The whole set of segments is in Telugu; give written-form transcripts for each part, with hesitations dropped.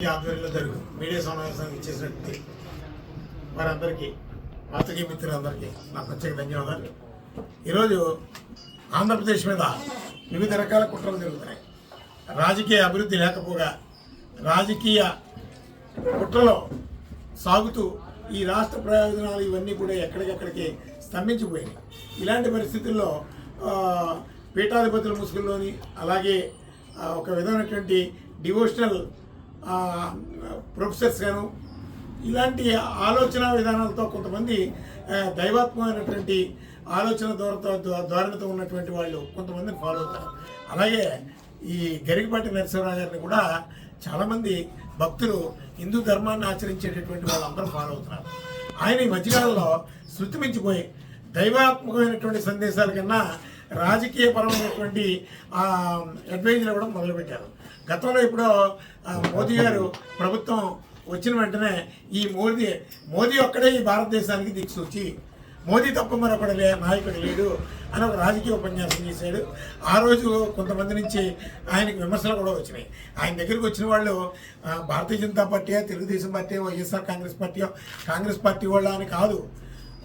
ఆధ్వర్యంలో జరుగు మీడియా సమావేశానికి ఇచ్చేసినట్టు వారందరికీ పాత్రికేయ మిత్రులందరికీ నా ప్రత్యేక ధన్యవాదాలు. ఈరోజు ఆంధ్రప్రదేశ్ మీద వివిధ రకాల కుట్రలు జరుగుతున్నాయి. రాజకీయ అభివృద్ధి లేకపోగా రాజకీయ కుట్రలో సాగుతూ ఈ రాష్ట్ర ప్రయోజనాలు ఇవన్నీ కూడా ఎక్కడికెక్కడికి స్తంభించిపోయినాయి. ఇలాంటి పరిస్థితుల్లో పీఠాధిపతుల ముసుగుల్లోని అలాగే ఒక విధమైనటువంటి డివోషనల్ ప్రొఫెసర్స్ గాను ఇలాంటి ఆలోచన విధానాలతో కొంతమంది దైవాత్మకమైనటువంటి ఆలోచన ధోరణితో ఉన్నటువంటి వాళ్ళు కొంతమందిని ఫాలో అవుతారు. అలాగే ఈ గరికపాటి నరసింహరావు గారిని కూడా చాలామంది భక్తులు హిందూ ధర్మాన్ని ఆచరించేటటువంటి వాళ్ళందరూ ఫాలో అవుతున్నారు. ఆయన ఈ మధ్యకాలంలో శృతి మించిపోయి దైవాత్మకమైనటువంటి సందేశాల కన్నా రాజకీయ పరమైనటువంటి అడ్వైజులు కూడా మొదలుపెట్టారు. గతంలో ఇప్పుడు మోదీ గారు ప్రభుత్వం వచ్చిన వెంటనే ఈ మోదీ ఒక్కడే ఈ భారతదేశానికి దిక్సూచి, మోదీ తప్ప మరొకడు నాయకుడు లేడు అని ఒక రాజకీయ ఉపన్యాసం చేశాడు. ఆ రోజు కొంతమంది నుంచి ఆయనకు విమర్శలు కూడా వచ్చినాయి. ఆయన దగ్గరికి వచ్చిన వాళ్ళు Bharatiya Janata party, Telugu Desam party, YSR Congress party వాళ్ళ అని కాదు,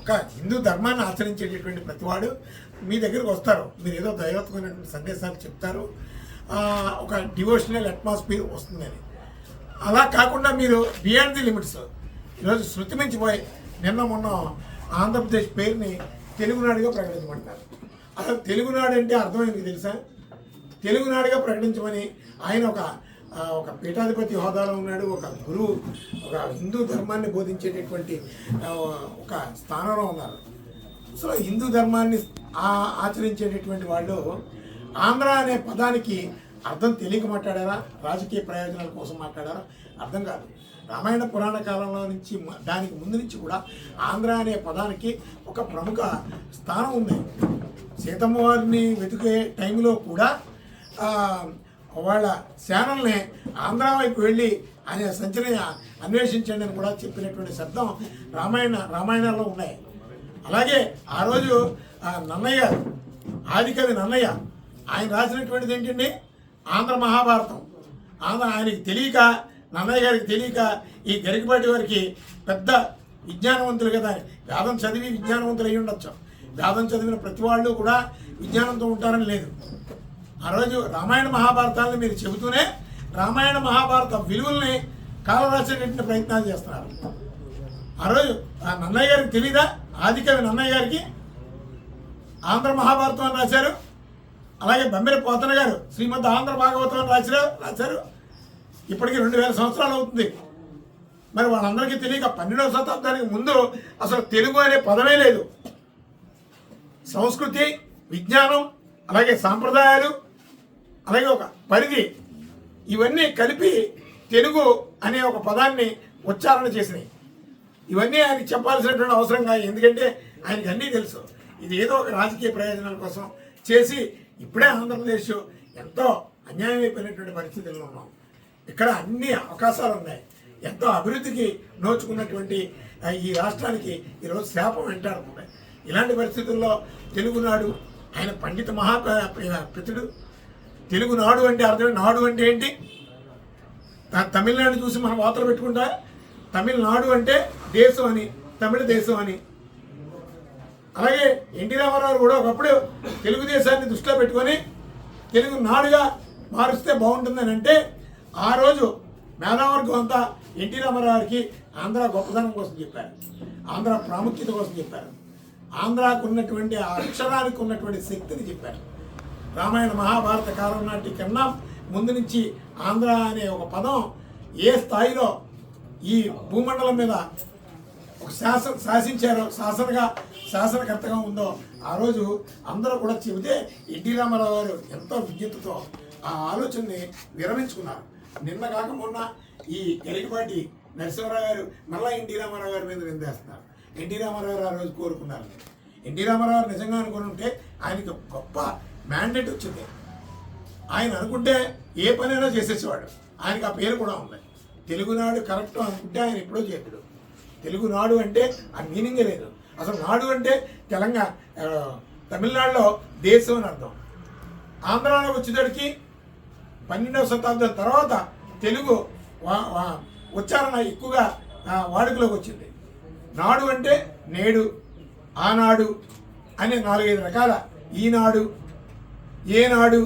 ఒక హిందూ ధర్మాన్ని ఆచరించేటటువంటి ప్రతివాడు మీ దగ్గరకు వస్తారు. మీరు ఏదో దైవత్వమైనటువంటి సందేశాలు చెప్తారు, ఒక డివోషనల్ అట్మాస్ఫియర్ వస్తుందని. అలా కాకుండా మీరు బియాండ్ ది లిమిట్స్ ఈరోజు శృతి మించిపోయి నిన్న మొన్న ఆంధ్రప్రదేశ్ పేరుని తెలుగునాడుగా ప్రకటించమంటారు. అసలు తెలుగునాడు అంటే అర్థమైంది తెలుసా? తెలుగునాడుగా ప్రకటించమని ఆయన ఒక పీఠాధిపతి హోదాలో ఉన్నాడు, ఒక గురువు, ఒక హిందూ ధర్మాన్ని బోధించేటటువంటి ఒక స్థానంలో ఉన్నారు. సో హిందూ ధర్మాన్ని ఆచరించేటటువంటి వాళ్ళు ఆంధ్ర అనే పదానికి అర్థం తెలియక మాట్లాడారా, రాజకీయ ప్రయోజనాల కోసం మాట్లాడారా అర్థం కాదు. రామాయణ పురాణ కాలంలో నుంచి దానికి ముందు నుంచి కూడా ఆంధ్ర అనే పదానికి ఒక ప్రముఖ స్థానం ఉంది. సీతమ్మ వారిని వెతికే టైంలో కూడా వాళ్ళ సేనల్ని ఆంధ్ర వైపు వెళ్ళి ఆయన సంచలన అన్వేషించండి అని కూడా చెప్పినటువంటి శబ్దం రామాయణాల్లో ఉన్నాయి. అలాగే ఆ రోజు నన్నయ్య, ఆదికవి నన్నయ్య, ఆయన రాసినటువంటిది ఏంటండి ఆంధ్ర మహాభారతం. ఆయనకి తెలియక, నన్నయ్య గారికి తెలియక ఈ గరికపాటి వారికి పెద్ద విజ్ఞానవంతులు కదా, వేదం చదివి విజ్ఞానవంతులు అయ్యి ఉండొచ్చు. వేదం చదివిన ప్రతి వాళ్ళు కూడా విజ్ఞానంతో ఉంటారని లేదు. ఆ రోజు రామాయణ మహాభారతాలను మీరు చెబుతూనే రామాయణ మహాభారత విలువల్ని కాలరాసేటటువంటి ప్రయత్నాలు చేస్తున్నారు. ఆ రోజు నన్నయ్య గారికి తెలీదా? ఆదికవి నన్నయ్య గారికి ఆంధ్ర మహాభారతం అని రాశారు. అలాగే బమ్మెర పోతన గారు శ్రీమద్ ఆంధ్ర భాగవతం అని రాశారు. ఇప్పటికీ 2000 సంవత్సరాలు అవుతుంది. మరి వాళ్ళందరికీ తెలియక 12వ శతాబ్దానికి ముందు అసలు తెలుగు అనే పదమే లేదు. సంస్కృతి, విజ్ఞానం, అలాగే సాంప్రదాయాలు, అలాగే ఒక పరిధి, ఇవన్నీ కలిపి తెలుగు అనే ఒక పదాన్ని ఉచ్చారణ చేసినాయి. ఇవన్నీ ఆయనకి చెప్పాల్సినటువంటి అవసరంగా, ఎందుకంటే ఆయనకి అన్నీ తెలుసు. ఇది ఏదో ఒక రాజకీయ ప్రయోజనాల కోసం చేసి ఇప్పుడే ఆంధ్రప్రదేశ్ ఎంతో అన్యాయం అయిపోయినటువంటి పరిస్థితుల్లో ఉన్నాం. ఇక్కడ అన్ని అవకాశాలు ఉన్నాయి. ఎంతో అభివృద్ధికి నోచుకున్నటువంటి ఈ రాష్ట్రానికి ఈరోజు శాపం వెంటాడుతున్నాయి. ఇలాంటి పరిస్థితుల్లో తెలుగునాడు, ఆయన పండిత మహాపితుడు. తెలుగునాడు అంటే అర్థం, నాడు అంటే ఏంటి? తమిళనాడు చూసి మనం వార్తలు పెట్టుకుంటా, తమిళనాడు అంటే దేశం అని, తమిళ దేశం అని. అలాగే ఎన్టీ రామారావు కూడా ఒకప్పుడు తెలుగుదేశాన్ని దృష్టిలో పెట్టుకొని తెలుగు నాడుగా మారుస్తే బాగుంటుందని అంటే ఆ రోజు మేధావర్గం అంతా ఎన్టీ రామారావుకి ఆంధ్ర గొప్పదనం కోసం చెప్పారు, ఆంధ్ర ప్రాముఖ్యత కోసం చెప్పారు, ఆంధ్రాకు ఉన్నటువంటి ఆ అక్షరానికి ఉన్నటువంటి శక్తిని చెప్పారు. రామాయణ మహాభారత కాలం నాటి కన్నా ముందు నుంచి ఆంధ్ర అనే ఒక పదం ఏ స్థాయిలో ఈ భూమండలం మీద ఒక శాసించారో, శాసనకర్తగా ఉందో ఆ రోజు అందరూ కూడా చెబితే ఎన్టీ రామారావు గారు ఎంతో విజ్ఞతతో ఆ ఆలోచనని విరమించుకున్నారు. నిన్న కాక మొన్న ఈ గరికపాటి నరసింహరావు గారు మళ్ళీ ఎన్టీ రామారావు గారి మీద నిందేస్తున్నారు. ఎన్టీ రామారావు గారు ఆ రోజు కోరుకున్నారు. ఎన్టీ రామారావు గారు నిజంగా అనుకుని ఉంటే ఆయనకి గొప్ప మ్యాండేట్ వచ్చింది. ఆయన అనుకుంటే ఏ పనైనా చేసేసేవాడు. ఆయనకి ఆ పేరు కూడా ఉంది. తెలుగునాడు కరెక్ట్ అనుకుంటే ఆయన ఎప్పుడో చెప్పాడు. తెలుగునాడు అంటే ఆ మీనింగే లేదు. అసలు నాడు అంటే తెలంగాణ, తమిళనాడులో దేశం అని అర్థం. ఆంధ్రాలో వచ్చేటడికి 12వ శతాబ్దం తర్వాత తెలుగు ఉచ్చారణ ఎక్కువగా వాడుకలోకి వచ్చింది. నాడు అంటే నేడు, ఆనాడు అనే 4-5 రకాల, ఈనాడు, ఏనాడు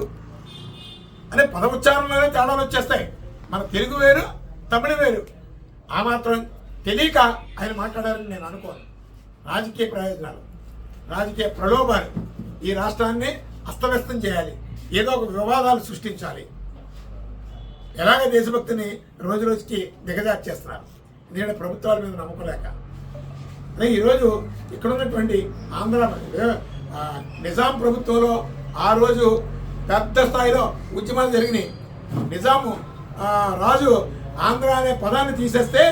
అనే పద ఉచ్చారణలోనే తేడాలు వచ్చేస్తాయి. మన తెలుగు వేరు, తమిళ వేరు. ఆ మాత్రం తెలియక ఆయన మాట్లాడారని నేను అనుకోను. రాజకీయ ప్రయోజనాలు, రాజకీయ ప్రలోభాలు ఈ రాష్ట్రాన్ని అస్తవ్యస్తం చేయాలి, ఏదో ఒక వివాదాలు సృష్టించాలి. ఎలాగ దేశభక్తిని రోజు రోజుకి దిగజార్చేస్తున్నారు. ఎందుకంటే ప్రభుత్వాల మీద నమ్మకలేక. అలాగే ఈరోజు ఇక్కడ ఉన్నటువంటి ఆంధ్ర నిజాం ప్రభుత్వంలో ఆ రోజు పెద్ద స్థాయిలో ఉద్యమాలు జరిగినాయి. నిజాము రాజు ఆంధ్ర అనే పదాన్ని తీసేస్తే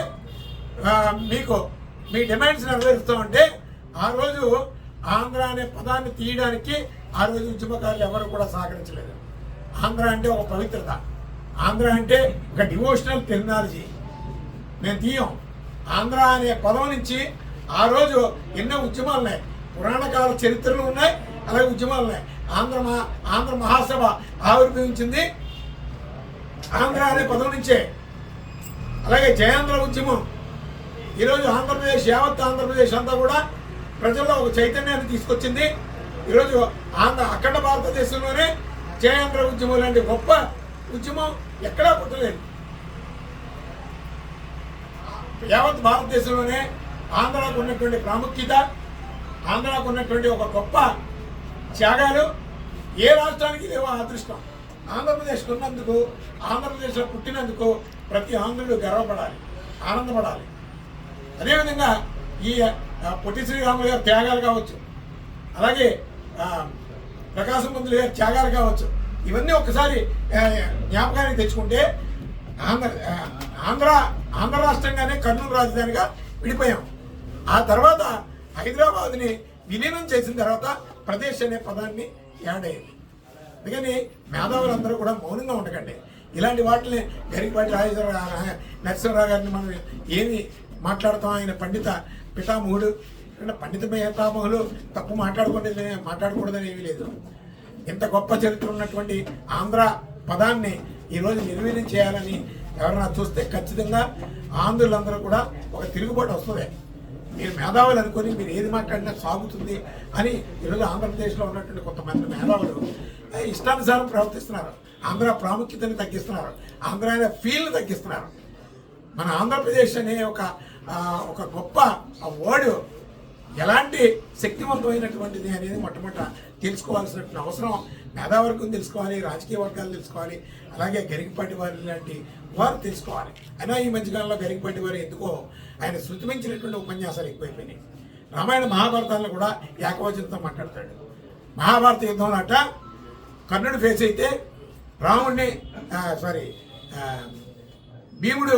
మీకు మీ డిమాండ్స్ నెరవేరుస్తామంటే ఆ రోజు ఆంధ్ర అనే పదాన్ని తీయడానికి ఆ రోజు ఉద్యమకారులు ఎవరు కూడా సహకరించలేదు. ఆంధ్ర అంటే ఒక పవిత్రత, ఆంధ్ర అంటే ఒక డివోషనల్ టెక్నాలజీ. మేము తీయం. ఆంధ్ర అనే పదం నుంచి ఆ రోజు ఎన్నో ఉద్యమాలు ఉన్నాయి, పురాణకాల చరిత్రలు ఉన్నాయి, అలాగే ఉద్యమాలు ఉన్నాయి. ఆంధ్ర మహాసభ ఆవిర్భవించింది ఆంధ్ర అనే పదం నుంచే. అలాగే జయాంధ్ర ఉద్యమం. ఈరోజు ఆంధ్రప్రదేశ్, యావత్ ఆంధ్రప్రదేశ్ అంతా కూడా ప్రజల్లో ఒక చైతన్యాన్ని తీసుకొచ్చింది. ఈరోజు అఖండ భారతదేశంలోనే జయాంధ్ర ఉద్యమం లాంటి గొప్ప ఉద్యమం ఎక్కడా పుట్టలేదు. యావత్ భారతదేశంలోనే ఆంధ్రాకు ఉన్నటువంటి ప్రాముఖ్యత, ఆంధ్రాకు ఉన్నటువంటి ఒక గొప్ప త్యాగాలు ఏ రాష్ట్రానికి లేవో అదృష్టం. ఆంధ్రప్రదేశ్కి ఉన్నందుకు, ఆంధ్రప్రదేశ్లో పుట్టినందుకు ప్రతి ఆంధ్రుడు గర్వపడాలి, ఆనందపడాలి. అదేవిధంగా ఈ పొట్టి శ్రీరాములు గారి త్యాగాలు కావచ్చు, అలాగే ప్రకాశం పంతులు గారి త్యాగాలు కావచ్చు, ఇవన్నీ ఒకసారి జ్ఞాపకానికి తెచ్చుకుంటే ఆంధ్ర రాష్ట్రంగానే కర్నూలు రాజధానిగా విడిపోయాం. ఆ తర్వాత హైదరాబాద్ని విలీనం చేసిన తర్వాత ప్రదేశ్ అనే పదాన్ని యాడ్ అయింది. అందుకని మేధావులందరూ కూడా మౌనంగా ఉండకండి. ఇలాంటి వాటిని గరికపాటి నరసింహరావు గారిని మనం ఏమి మాట్లాడతాం? ఆయన పండిత పితామహుడు. పండిత పితామహులు తప్పు మాట్లాడకూడదని ఏమీ లేదు. ఇంత గొప్ప చరిత్ర ఉన్నటువంటి ఆంధ్ర పదాన్ని ఈరోజు నిర్వీర్యం చేయాలని ఎవరైనా చూస్తే ఖచ్చితంగా ఆంధ్రులందరూ కూడా ఒక తిరుగుబాటు వస్తుంది. మీరు మేధావులు అనుకొని మీరు ఏది మాట్లాడినా సాగుతుంది అని ఈరోజు ఆంధ్రప్రదేశ్లో ఉన్నటువంటి కొంతమంది మేధావులు ఇష్టానుసారం ప్రవర్తిస్తున్నారు. ఆంధ్ర ప్రాముఖ్యతని తగ్గిస్తున్నారు, ఆంధ్ర అనే ఫీల్ని తగ్గిస్తున్నారు. మన ఆంధ్రప్రదేశ్ అనే ఒక గొప్ప వర్డ్ ఎలాంటి శక్తివంతమైనటువంటిది అనేది మొట్టమొదట తెలుసుకోవాల్సినటువంటి అవసరం మేధావర్గం తెలుసుకోవాలి, రాజకీయ వర్గాలు తెలుసుకోవాలి, అలాగే గరికపాటి వారి లాంటి వారు తెలుసుకోవాలి. అయినా ఈ మధ్యకాలంలో గరికపాటి వారు ఎందుకో ఆయన శృతిమించినటువంటి ఉపన్యాసాలు ఎక్కువైపోయినాయి. రామాయణ మహాభారతాలను కూడా ఏకవచనంతో మాట్లాడతాడు. మహాభారత యుద్ధంలో అట కర్ణుడు ఫేస్ అయితే రాముడిని భీముడు,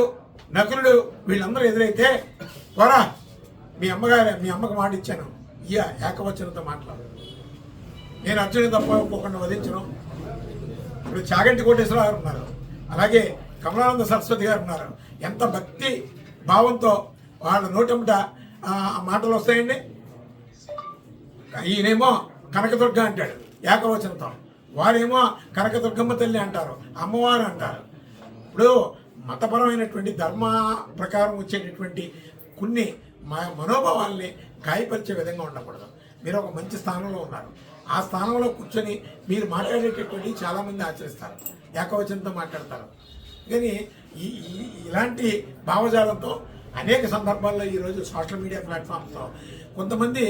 నకులుడు వీళ్ళందరూ ఎదురైతే త్వరా మీ అమ్మకు మాట ఇచ్చాను, ఏకవచనంతో మాట్లాడు, నేను అర్జునుడు తప్ప ఒక్కొక్కడిని వధించను. ఇప్పుడు చాగంటి కోటేశ్వరరావు గారు ఉన్నారు, అలాగే కమలానంద సరస్వతి గారు ఉన్నారు. ఎంత భక్తి భావంతో వాళ్ళ నోటముట మాటలు వస్తాయండి. ఈయనేమో కనకదుర్గ అంటాడు ఏకవచనంతో, వారేమో కనకదుర్గమ్మ తల్లి అంటారు, అమ్మవారు అంటారు. ఇప్పుడు మతపరమైనటువంటి ధర్మ ప్రకారం వచ్చేటటువంటి కొన్ని మనోభావాల్ని గాయపరిచే విధంగా ఉండకూడదు. మీరు ఒక మంచి స్థానంలో ఉన్నారు, ఆ స్థానంలో కూర్చొని మీరు మాట్లాడేటటువంటి చాలామంది ఆచరిస్తారు, ఏకవచనంతో మాట్లాడతారు. కానీ ఇలాంటి భావజాలంతో అనేక సందర్భాల్లో ఈరోజు సోషల్ మీడియా ప్లాట్ఫామ్స్తో కొంతమంది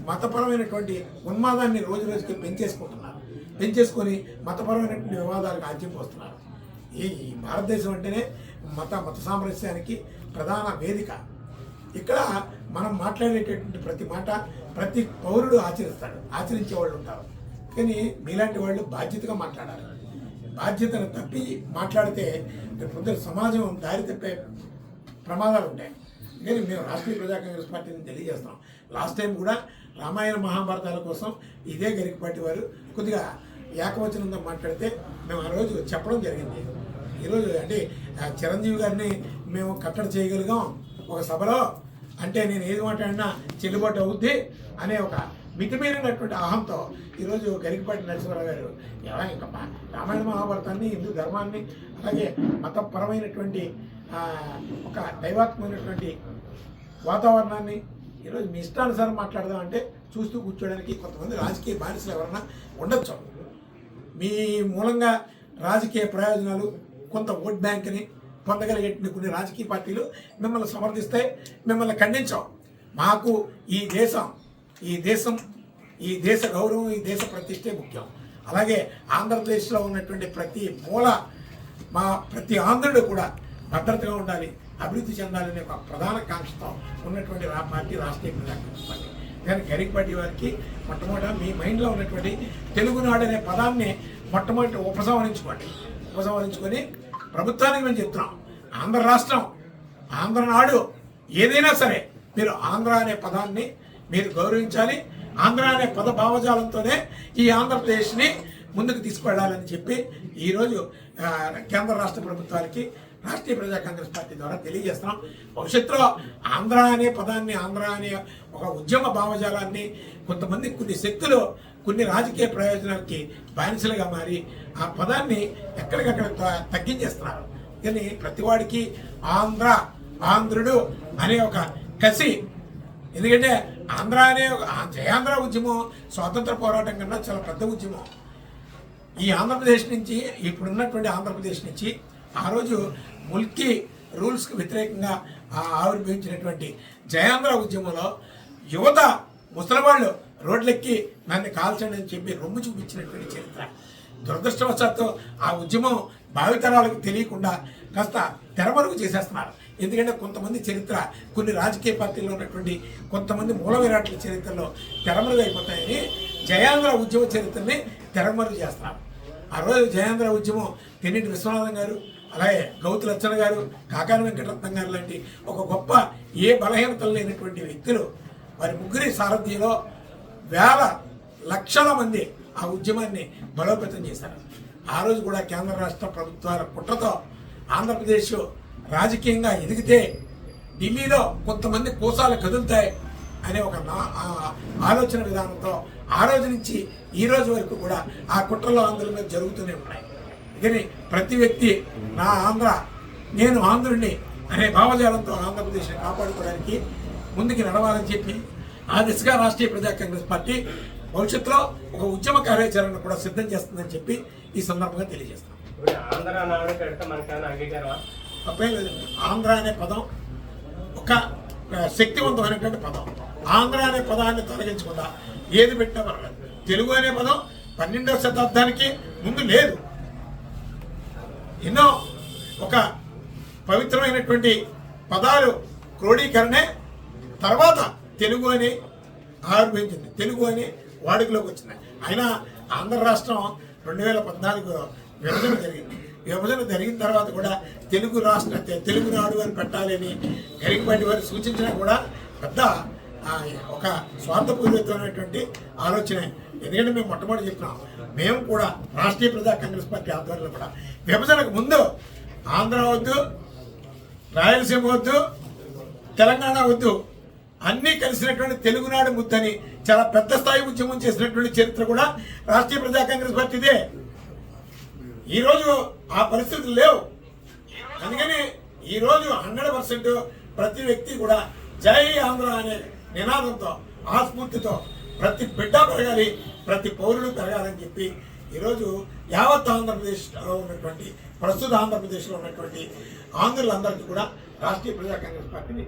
మతపరమైనటువంటి ఉన్మాదాన్ని రోజు రోజుకి పెంచేసుకొని మతపరమైనటువంటి వివాదాలకు ఆజ్యం పోస్తున్నారు. ఈ భారతదేశం అంటేనే మత సామరస్యానికి ప్రధాన వేదిక. ఇక్కడ మనం మాట్లాడేటటువంటి ప్రతి మాట ప్రతి పౌరుడు ఆచరించే వాళ్ళు ఉంటారు. కానీ మీలాంటి వాళ్ళు బాధ్యతగా మాట్లాడాలి. బాధ్యతను తప్పి మాట్లాడితే పొద్దున సమాజం దారి తప్పే ప్రమాదాలు ఉంటాయి. కానీ మేము రాష్ట్రీయ ప్రజా కాంగ్రెస్ పార్టీని తెలియజేస్తాం. లాస్ట్ టైం కూడా రామాయణ మహాభారతాల కోసం ఇదే గరికపాటి వారు కొద్దిగా ఏకవచనంతో మాట్లాడితే మేము ఆ రోజు చెప్పడం జరిగింది. ఈరోజు అంటే చిరంజీవి గారిని మేము కట్టడి చేయగలిగాం ఒక సభలో, అంటే నేను ఏది మాట్లాడినా చెల్లుబాటు అవుద్ది అనే ఒక మితిమీరినటువంటి అహంతో ఈరోజు గరికపాటి నరసింహరావు గారు ఇంకా రామాయణ మహాభారతాన్ని, హిందూ ధర్మాన్ని, అలాగే మతపరమైనటువంటి ఒక దైవాత్మకమైనటువంటి వాతావరణాన్ని ఈరోజు మీ ఇష్టానుసారం మాట్లాడదామంటే చూస్తూ కూర్చోడానికి కొంతమంది రాజకీయ బానిసలు ఎవరన్నా ఉండొచ్చు. మీ మూలంగా రాజకీయ ప్రయోజనాలు కొంత ఓట్ బ్యాంక్ని పొందగలిగే కొన్ని రాజకీయ పార్టీలు మిమ్మల్ని సమర్థిస్తాయి, మిమ్మల్ని ఖండించాం. మాకు ఈ దేశ గౌరవం, ఈ దేశ ప్రతిష్టే ముఖ్యం. అలాగే ఆంధ్రప్రదేశ్లో ఉన్నటువంటి ప్రతి మూల ప్రతి ఆంధ్రుడు కూడా భద్రతగా ఉండాలి, అభివృద్ధి చెందాలనే ఒక ప్రధాన కాంక్షతో ఉన్నటువంటి పార్టీ రాష్ట్రీయ ప్రజాకాంగ్రెస్ పార్టీ. కానీ గరికపాటి వారికి మొట్టమొదట మీ మైండ్లో ఉన్నటువంటి తెలుగునాడు అనే పదాన్ని మొట్టమొదటి ఉపసంహరించుకొని ప్రభుత్వానికి మేము చెప్తున్నాం, ఆంధ్ర రాష్ట్రం, ఆంధ్రనాడు ఏదైనా సరే మీరు ఆంధ్ర అనే పదాన్ని మీరు గౌరవించాలి. ఆంధ్ర అనే పద భావజాలంతోనే ఈ ఆంధ్రప్రదేశ్ని ముందుకు తీసుకువెళ్ళాలని చెప్పి ఈరోజు కేంద్ర రాష్ట్ర ప్రభుత్వాలకి రాష్ట్రీయ ప్రజా కాంగ్రెస్ పార్టీ ద్వారా తెలియజేస్తున్నాం. భవిష్యత్తులో ఆంధ్ర అనే పదాన్ని, ఆంధ్ర అనే ఒక ఉద్యమ భావజాలాన్ని కొంతమంది కొన్ని శక్తులు కొన్ని రాజకీయ ప్రయోజనాలకి బానిసలుగా మారి ఆ పదాన్ని ఎక్కడికక్కడ తగ్గించేస్తున్నారు. కానీ ప్రతివాడికి ఆంధ్రుడు అనే ఒక కసి, ఎందుకంటే ఆంధ్ర అనే జయాంధ్ర ఉద్యమం స్వాతంత్ర పోరాటం కన్నా చాలా పెద్ద ఉద్యమం. ఈ ఆంధ్రప్రదేశ్ నుంచి, ఇప్పుడున్నటువంటి ఆంధ్రప్రదేశ్ నుంచి ఆ రోజు ముల్కీ రూల్స్కి వ్యతిరేకంగా ఆవిర్భవించినటువంటి జయాంధ్ర ఉద్యమంలో యువత ముసలివాళ్ళు రోడ్లెక్కి నన్ను కాల్చండి అని చెప్పి రొమ్ము చూపించినటువంటి చరిత్ర. దురదృష్టవశాత్తు ఆ ఉద్యమం భావితరాలకు తెలియకుండా కాస్త తెరమరుగు చేసేస్తున్నారు. ఎందుకంటే కొంతమంది చరిత్ర, కొన్ని రాజకీయ పార్టీల్లో ఉన్నటువంటి కొంతమంది మూల విరాట్ల చరిత్రలో తెరమరుగు అయిపోతాయని జయాంధ్ర ఉద్యమ చరిత్రని తెరమరుగు చేస్తున్నారు. ఆ రోజు జయాంధ్ర ఉద్యమం తెన్నిటి విశ్వనాథం గారు, అలాగే గౌతు లచ్చన గారు, కాకాని వెంకటరత్నం గారు లాంటి ఒక గొప్ప ఏ బలహీనతలు లేనటువంటి వ్యక్తులు, వారి ముగ్గురి సారథ్యంలో వేల లక్షల మంది ఆ ఉద్యమాన్ని బలోపేతం చేశారు. ఆ రోజు కూడా కేంద్ర రాష్ట్ర ప్రభుత్వాల కుట్రతో ఆంధ్రప్రదేశ్ రాజకీయంగా ఎదిగితే ఢిల్లీలో కొంతమంది కోసాలు కదులుతాయి అనే ఒక ఆలోచన విధానంతో ఆ రోజు నుంచి ఈ రోజు వరకు కూడా ఆ కుట్రలో ఆందోళన జరుగుతూనే ఉన్నాయి. కానీ ప్రతి వ్యక్తి నా ఆంధ్ర, నేను ఆంధ్రుడిని అనే భావజాలంతో ఆంధ్రప్రదేశ్ని కాపాడుకోవడానికి ముందుకు నడవాలని చెప్పి ఆ దిశగా రాష్ట్రీయ ప్రజా కాంగ్రెస్ పార్టీ భవిష్యత్తులో ఒక ఉద్యమ కార్యాచరణ కూడా సిద్ధం చేస్తుందని చెప్పి ఈ సందర్భంగా తెలియజేస్తాం. తప్పేం లేదండి. ఆంధ్ర అనే పదం ఒక శక్తివంతమైనటువంటి పదం. ఆంధ్ర అనే పదాన్ని తొలగించకుండా ఏది పెట్టినా పర్వాలేదు. తెలుగు అనే పదం 12వ శతాబ్దానికి ముందు లేదు. ఎన్నో ఒక పవిత్రమైనటువంటి పదాలు క్రోడీకరణే తర్వాత తెలుగు అని ఆవిర్భవించింది, తెలుగు అని వాడుకలోకి వచ్చింది. అయినా ఆంధ్ర రాష్ట్రం 2014 విభజన జరిగింది. విభజన జరిగిన తర్వాత కూడా తెలుగునాడు అని పెట్టాలని గరికపాటి వారు సూచించినా కూడా పెద్ద ఒక స్వార్థపూరితమైనటువంటి ఆలోచన. ఎందుకంటే మేము మొట్టమొదటి చెప్తున్నాం, మేము కూడా రాష్ట్రీయ ప్రజా కాంగ్రెస్ పార్టీ ఆధ్వర్యంలో కూడా విభజనకు ముందు ఆంధ్ర వద్దు, రాయలసీమ వద్దు, తెలంగాణ వద్దు, అన్నీ కలిసినటువంటి తెలుగునాడు ముద్దని చాలా పెద్ద స్థాయి ఉద్యమం చేసినటువంటి చరిత్ర కూడా రాష్ట్రీయ ప్రజా కాంగ్రెస్ పార్టీదే. ఈరోజు ఆ పరిస్థితులు లేవు. అందుకని ఈరోజు 100% ప్రతి వ్యక్తి కూడా జై ఆంధ్ర అనే నినాదంతో, ఆ స్ఫూర్తితో ప్రతి బిడ్డ పెరగాలి, ప్రతి పౌరుడు పెరగాలని చెప్పి ఈరోజు యావత్ ఆంధ్రప్రదేశ్లో ఉన్నటువంటి, ప్రస్తుత ఆంధ్రప్రదేశ్లో ఉన్నటువంటి ఆంధ్రులందరికీ కూడా రాష్ట్రీయ ప్రజా కాంగ్రెస్ పార్టీని